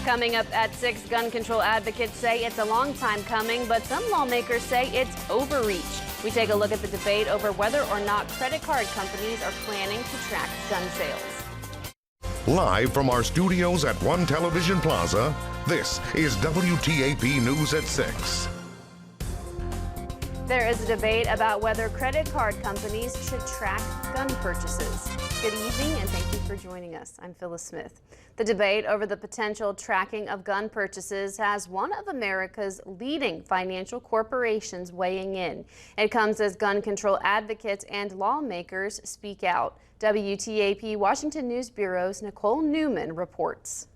Coming up at 6, gun control advocates say it's a long time coming, but some lawmakers say it's overreach. We take a look at the debate over whether or not credit card companies are planning to track gun sales. Live from our studios at One Television Plaza, this is WTAP News at 6. There is a debate about whether credit card companies should track gun purchases. Good evening and thank you for joining us. I'm Phyllis Smith. The debate over the potential tracking of gun purchases has one of America's leading financial corporations weighing in. It comes as gun control advocates and lawmakers speak out. WTAP Washington News Bureau's Nicole Newman reports.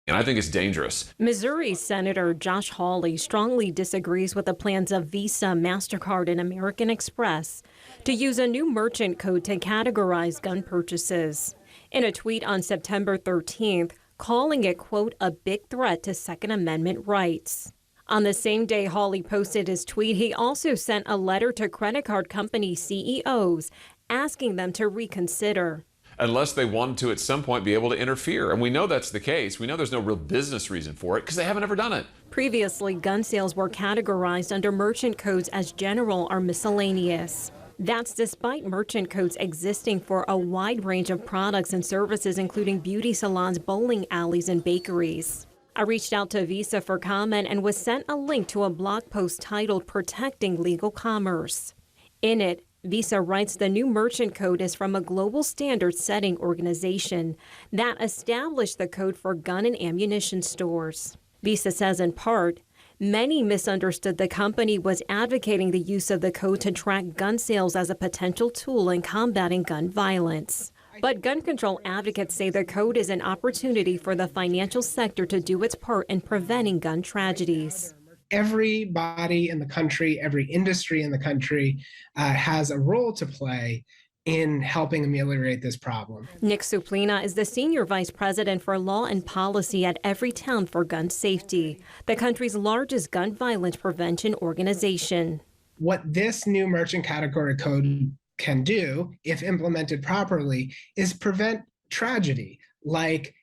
And I think it's dangerous. Missouri Senator Josh Hawley strongly disagrees with the plans of Visa, MasterCard, and American Express to use a new merchant code to categorize gun purchases. In a tweet on September 13th, calling it, quote, a big threat to Second Amendment rights. On the same day Hawley posted his tweet, he also sent a letter to credit card company CEOs asking them to reconsider. Unless they wanted to at some point be able to interfere. And we know that's the case. We know there's no real business reason for it because they haven't ever done it. Previously, gun sales were categorized under merchant codes as general or miscellaneous. That's despite merchant codes existing for a wide range of products and services, including beauty salons, bowling alleys, and bakeries. I reached out to Visa for comment and was sent a link to a blog post titled Protecting Legal Commerce. In it, Visa writes the new merchant code is from a global standard-setting organization that established the code for gun and ammunition stores. Visa says in part, many misunderstood the company was advocating the use of the code to track gun sales as a potential tool in combating gun violence. But gun control advocates say the code is an opportunity for the financial sector to do its part in preventing gun tragedies. Everybody in the country, every industry in the country has a role to play in helping ameliorate this problem. Nick Suplina is the Senior Vice President for Law and Policy at Everytown for Gun Safety, the country's largest gun violence prevention organization. What this new merchant category code can do, if implemented properly, is prevent tragedy like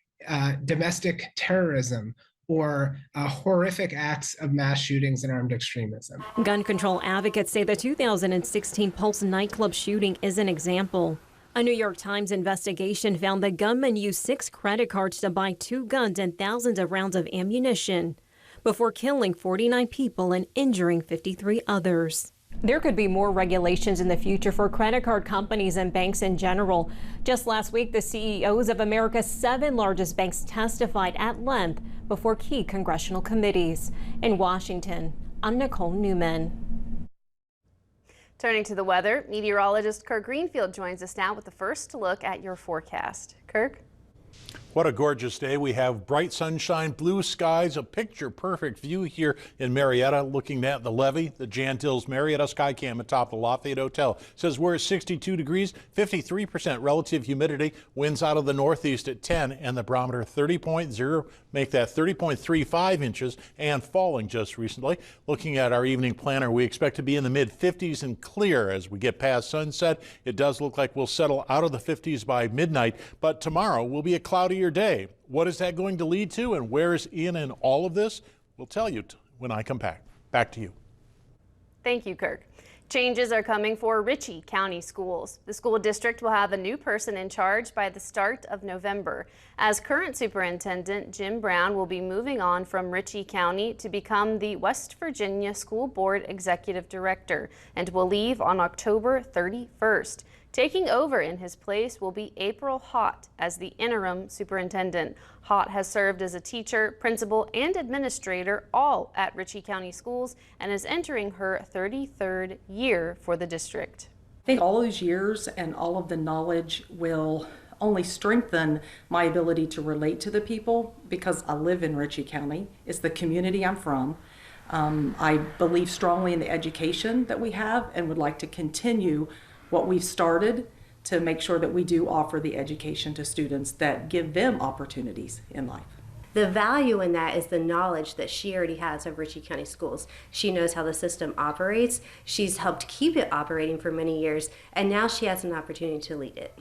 domestic terrorism or horrific acts of mass shootings and armed extremism. Gun control advocates say the 2016 Pulse nightclub shooting is an example. A New York Times investigation found the gunman used 6 credit cards to buy 2 guns and thousands of rounds of ammunition before killing 49 people and injuring 53 others. There could be more regulations in the future for credit card companies and banks in general. Just last week, the CEOs of America's 7 largest banks testified at length before key congressional committees. In Washington, I'm Nicole Newman. Turning to the weather, meteorologist Kirk Greenfield joins us now with the first look at your forecast. Kirk? What a gorgeous day. We have bright sunshine, blue skies, a picture-perfect view here in Marietta, looking at the levee. The Jan Tills Marietta Skycam atop the Lafayette Hotel says we're at 62 degrees, 53% relative humidity, winds out of the northeast at 10, and the barometer 30.0, make that 30.35 inches, and falling just recently. Looking at our evening planner, we expect to be in the mid-50s and clear as we get past sunset. It does look like we'll settle out of the 50s by midnight, but tomorrow will be a cloudier day. What is that going to lead to, and where is Ian in all of this? We'll tell you when I come back. Back to you. Thank you, Kirk. Changes are coming for Ritchie County schools. The school district will have a new person in charge by the start of November, as current superintendent Jim Brown will be moving on from Ritchie County to become the West Virginia School Board Executive Director and will leave on October 31st. Taking over in his place will be April Hott as the interim superintendent. Hott has served as a teacher, principal, and administrator, all at Ritchie County Schools, and is entering her 33rd year for the district. I think all those years and all of the knowledge will only strengthen my ability to relate to the people because I live in Ritchie County. It's the community I'm from. I believe strongly in the education that we have and would like to continue what we've started to make sure that we do offer the education to students that give them opportunities in life. The value in that is the knowledge that she already has of Ritchie County Schools. She knows how the system operates. She's helped keep it operating for many years, and now she has an opportunity to lead it.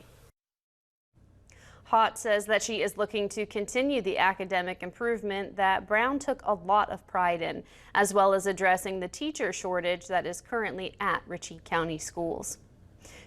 Pott says that she is looking to continue the academic improvement that Brown took a lot of pride in, as well as addressing the teacher shortage that is currently at Ritchie County schools.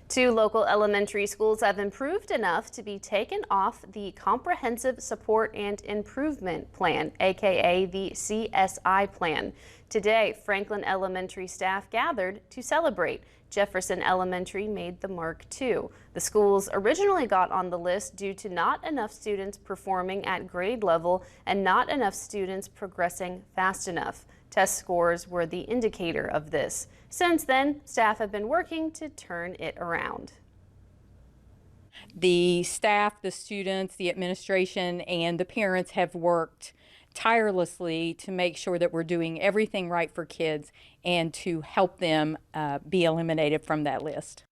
2 local elementary schools have improved enough to be taken off the Comprehensive Support and Improvement Plan, aka the CSI plan. Today, Franklin Elementary staff gathered to celebrate. Jefferson Elementary made the mark too. The schools originally got on the list due to not enough students performing at grade level and not enough students progressing fast enough. Test scores were the indicator of this. Since then, staff have been working to turn it around. The staff, the students, the administration, and the parents have worked tirelessly to make sure that we're doing everything right for kids and to help them be eliminated from that list.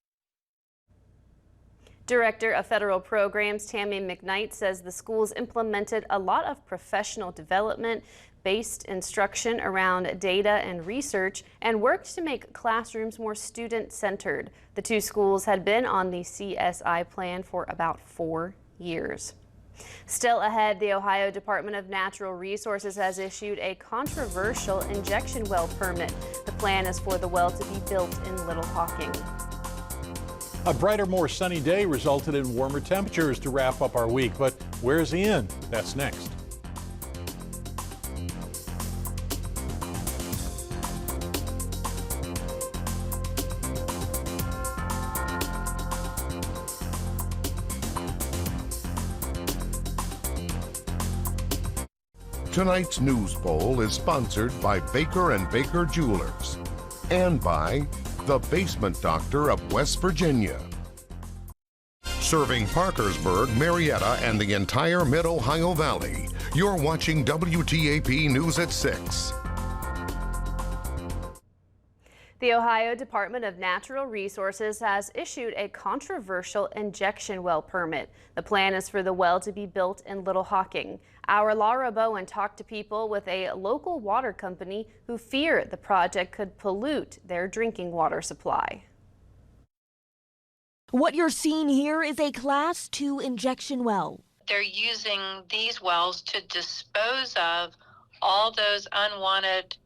Director of Federal Programs Tammy McKnight says the schools implemented a lot of professional development based instruction around data and research and worked to make classrooms more student-centered. The 2 schools had been on the CSI plan for about 4 years. Still ahead, the Ohio Department of Natural Resources has issued a controversial injection well permit. The plan is for the well to be built in Little Hocking. A brighter, more sunny day resulted in warmer temperatures to wrap up our week. But where's the end? That's next. Tonight's News Bowl is sponsored by Baker & Baker Jewelers and by the Basement Doctor of West Virginia. Serving Parkersburg, Marietta, and the entire Mid-Ohio Valley, you're watching WTAP News at 6. The Ohio Department of Natural Resources has issued a controversial injection well permit. The plan is for the well to be built in Little Hocking. Our Laura Bowen talked to people with a local water company who fear the project could pollute their drinking water supply. What you're seeing here is a Class 2 injection well. They're using these wells to dispose of all those unwanted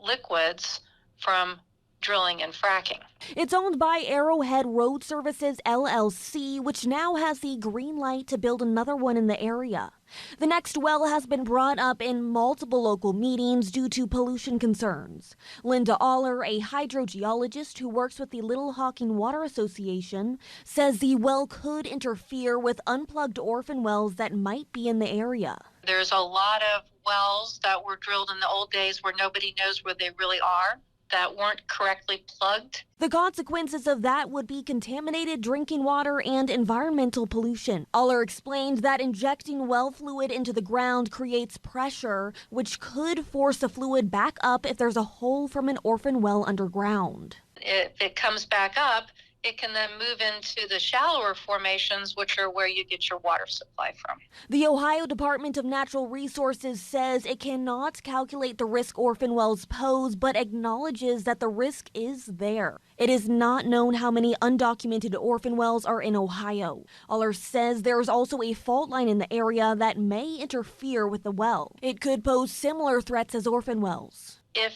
liquids from drilling and fracking. It's owned by Arrowhead Road Services, LLC, which now has the green light to build another one in the area. The next well has been brought up in multiple local meetings due to pollution concerns. Linda Aller, a hydrogeologist who works with the Little Hocking Water Association, says the well could interfere with unplugged orphan wells that might be in the area. There's a lot of wells that were drilled in the old days where nobody knows where they really are, that weren't correctly plugged. The consequences of that would be contaminated drinking water and environmental pollution. Aller explained that injecting well fluid into the ground creates pressure, which could force the fluid back up if there's a hole from an orphan well underground. If it comes back up, it can then move into the shallower formations, which are where you get your water supply from. The Ohio Department of Natural Resources says it cannot calculate the risk orphan wells pose, but acknowledges that the risk is there. It is not known how many undocumented orphan wells are in Ohio. Aller says there's also a fault line in the area that may interfere with the well. It could pose similar threats as orphan wells. If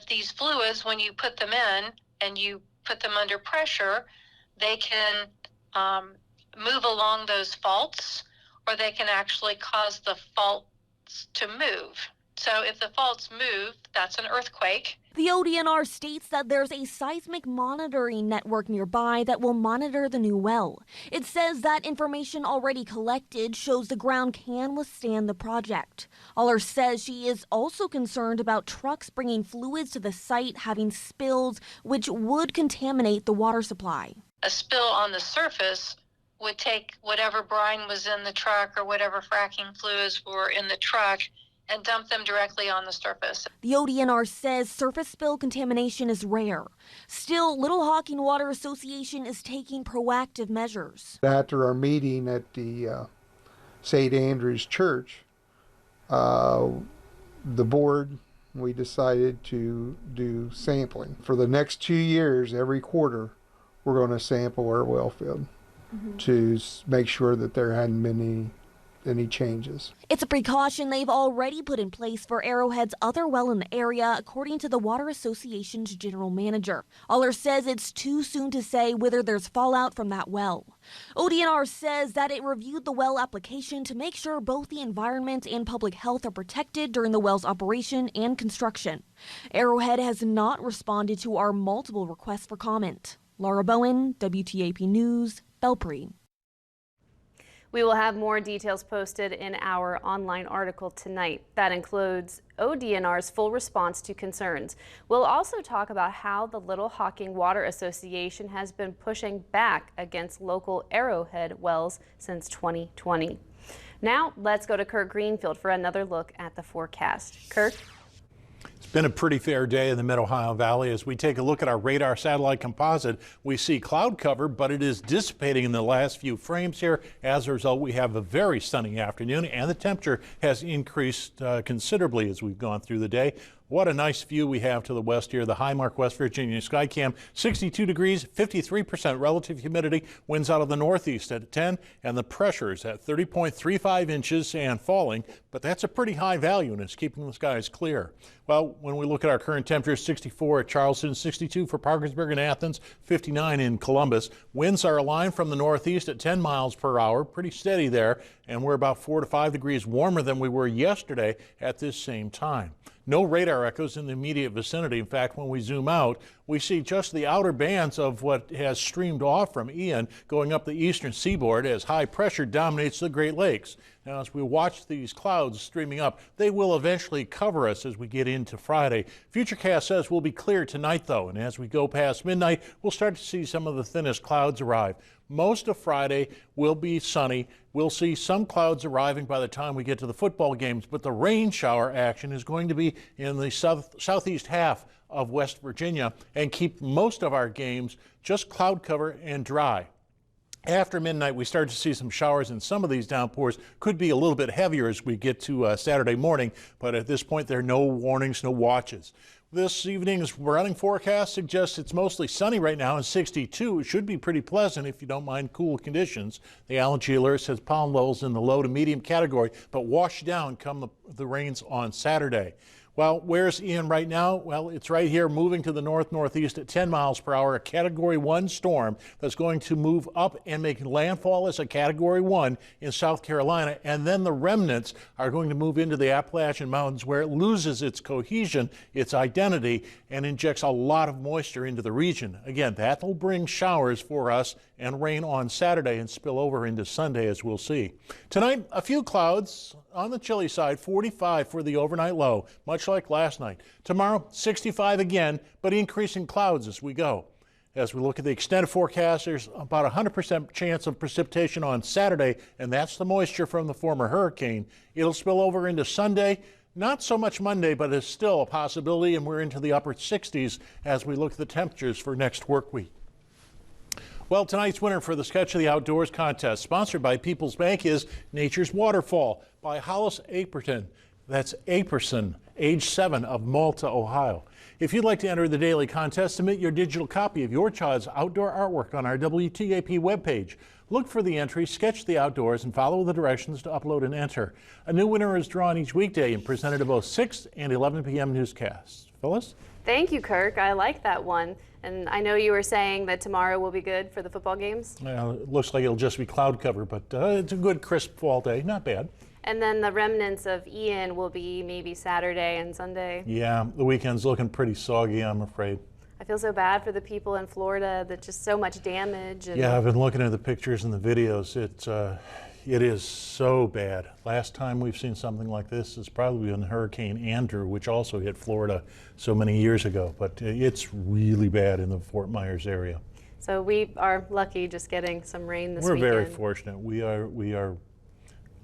these fluids, when you put them in and you put them under pressure, they can move along those faults, or they can actually cause the faults to move. So if the faults move, that's an earthquake. The ODNR states that there's a seismic monitoring network nearby that will monitor the new well. It says that information already collected shows the ground can withstand the project. Aller says she is also concerned about trucks bringing fluids to the site having spills, which would contaminate the water supply. A spill on the surface would take whatever brine was in the truck or whatever fracking fluids were in the truck and dump them directly on the surface. The ODNR says surface spill contamination is rare. Still, Little Hocking Water Association is taking proactive measures. After our meeting at the St. Andrew's Church, the board, we decided to do sampling. For the next 2 years, every quarter, we're going to sample our well field. to make sure that there hadn't been any changes. It's a precaution they've already put in place for Arrowhead's other well in the area, according to the Water Association's general manager. Aller says it's too soon to say whether there's fallout from that well. ODNR says that it reviewed the well application to make sure both the environment and public health are protected during the well's operation and construction. Arrowhead has not responded to our multiple requests for comment. Laura Bowen, WTAP News, Belpre. We will have more details posted in our online article tonight. That includes ODNR's full response to concerns. We'll also talk about how the Little Hocking Water Association has been pushing back against local Arrowhead wells since 2020. Now let's go to Kirk Greenfield for another look at the forecast. Kirk? It's been a pretty fair day in the Mid-Ohio Valley. As we take a look at our radar satellite composite, we see cloud cover, but it is dissipating in the last few frames here. As a result, we have a very sunny afternoon, and the temperature has increased considerably as we've gone through the day. What a nice view we have to the west here. The Highmark, West Virginia Skycam, 62 degrees, 53% relative humidity, winds out of the northeast at 10, and the pressures at 30.35 inches and falling, but that's a pretty high value and it's keeping the skies clear. Well, when we look at our current temperature, 64 at Charleston, 62 for Parkersburg and Athens, 59 in Columbus. Winds are aligned from the northeast at 10 miles per hour, pretty steady there, and we're about 4 to 5 degrees warmer than we were yesterday at this same time. No radar echoes in the immediate vicinity. In fact, when we zoom out, we see just the outer bands of what has streamed off from Ian going up the eastern seaboard as high pressure dominates the Great Lakes. Now, as we watch these clouds streaming up, they will eventually cover us as we get into Friday. Futurecast says we'll be clear tonight, though, and as we go past midnight, we'll start to see some of the thinnest clouds arrive. Most of Friday will be sunny. We'll see some clouds arriving by the time we get to the football games, but the rain shower action is going to be in the southeast half of West Virginia and keep most of our games just cloud cover and dry. After midnight, we start to see some showers, and some of these downpours could be a little bit heavier as we get to Saturday morning, but at this point, there are no warnings, no watches. This evening's running forecast suggests it's mostly sunny right now and 62. It should be pretty pleasant if you don't mind cool conditions. The allergy alert says pollen levels in the low to medium category, but wash down come the rains on Saturday. Well, where's Ian right now? Well, it's right here moving to the north-northeast at 10 miles per hour, a Category 1 storm that's going to move up and make landfall as a Category 1 in South Carolina. And then the remnants are going to move into the Appalachian Mountains where it loses its cohesion, its identity, and injects a lot of moisture into the region. Again, that will bring showers for us and rain on Saturday and spill over into Sunday, as we'll see. Tonight, a few clouds on the chilly side, 45 for the overnight low, much like last night. Tomorrow, 65 again, but increasing clouds as we go. As we look at the extended forecast, there's about 100% chance of precipitation on Saturday, and that's the moisture from the former hurricane. It'll spill over into Sunday. Not so much Monday, but it's still a possibility, and we're into the upper 60s as we look at the temperatures for next work week. Well, tonight's winner for the Sketch of the Outdoors contest, sponsored by People's Bank, is Nature's Waterfall by Hollis Aperton. That's Aperson, age 7 of Malta, Ohio. If you'd like to enter the daily contest, submit your digital copy of your child's outdoor artwork on our WTAP webpage. Look for the entry, Sketch the Outdoors, and follow the directions to upload and enter. A new winner is drawn each weekday and presented at both 6 and 11 p.m. newscasts. Phyllis? Thank you, Kirk. I like that one. And I know you were saying that tomorrow will be good for the football games. It looks like it'll just be cloud cover, but it's a good crisp fall day. Not bad. And then the remnants of Ian will be maybe Saturday and Sunday. Yeah, the weekend's looking pretty soggy, I'm afraid. I feel so bad for the people in Florida that just so much damage. And yeah, I've been looking at the pictures and the videos. It is so bad. Last time we've seen something like this is probably when Hurricane Andrew, which also hit Florida so many years ago. But it's really bad in the Fort Myers area. So we are lucky just getting some rain this weekend. We're very fortunate. We are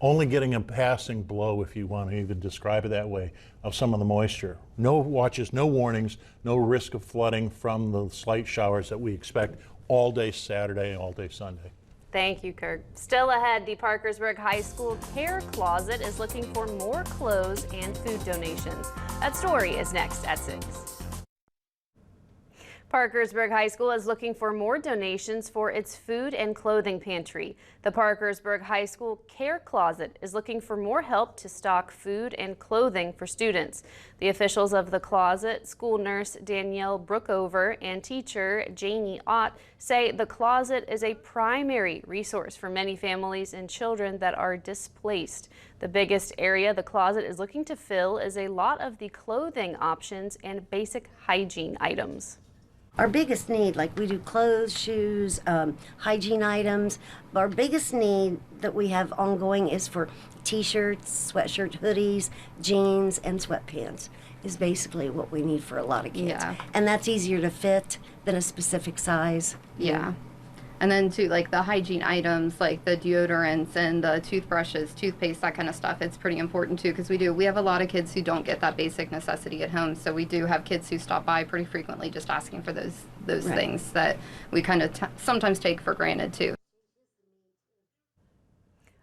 only getting a passing blow, if you want to even describe it that way, of some of the moisture. No watches, no warnings, no risk of flooding from the slight showers that we expect all day Saturday and all day Sunday. Thank you, Kirk. Still ahead, the Parkersburg High School Care Closet is looking for more clothes and food donations. That story is next at 6. Parkersburg High School is looking for more donations for its food and clothing pantry. The Parkersburg High School Care Closet is looking for more help to stock food and clothing for students. The officials of the closet, school nurse Danielle Brookover and teacher Janie Ott, say the closet is a primary resource for many families and children that are displaced. The biggest area the closet is looking to fill is a lot of the clothing options and basic hygiene items. Our biggest need, like we do clothes, shoes, hygiene items. Our biggest need that we have ongoing is for t-shirts, sweatshirts, hoodies, jeans, and sweatpants is basically what we need for a lot of kids. Yeah. And that's easier to fit than a specific size. Yeah. And then too, like the hygiene items, like the deodorants and the toothbrushes, toothpaste, that kind of stuff, it's pretty important too, because we have a lot of kids who don't get that basic necessity at home. So we do have kids who stop by pretty frequently just asking for those Right. things that we kind of sometimes take for granted too.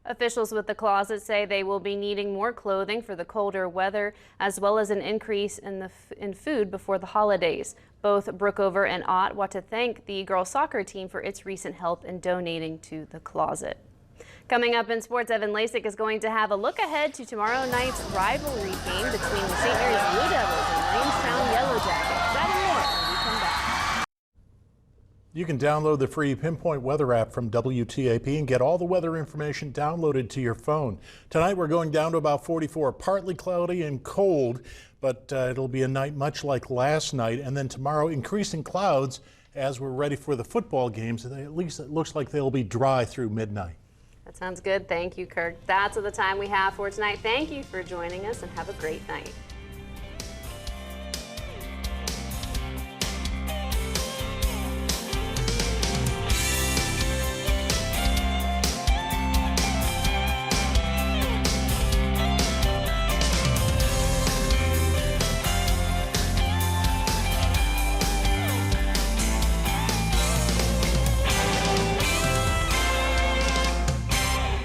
Officials with the closet say they will be needing more clothing for the colder weather, as well as an increase in food before the holidays. Both Brookover and Ott want to thank the girls soccer team for its recent help in donating to the closet. Coming up in sports, Evan Lasik is going to have a look ahead to tomorrow night's rivalry game between the St. Mary's Blue Devils and Williamstown Yellow Jackets. That and more when we come back. You can download the free Pinpoint Weather app from WTAP and get all the weather information downloaded to your phone. Tonight we're going down to about 44, partly cloudy and cold, but it'll be a night much like last night. And then tomorrow, increasing clouds as we're ready for the football games. At least it looks like they'll be dry through midnight. That sounds good. Thank you, Kirk. That's all the time we have for tonight. Thank you for joining us and have a great night.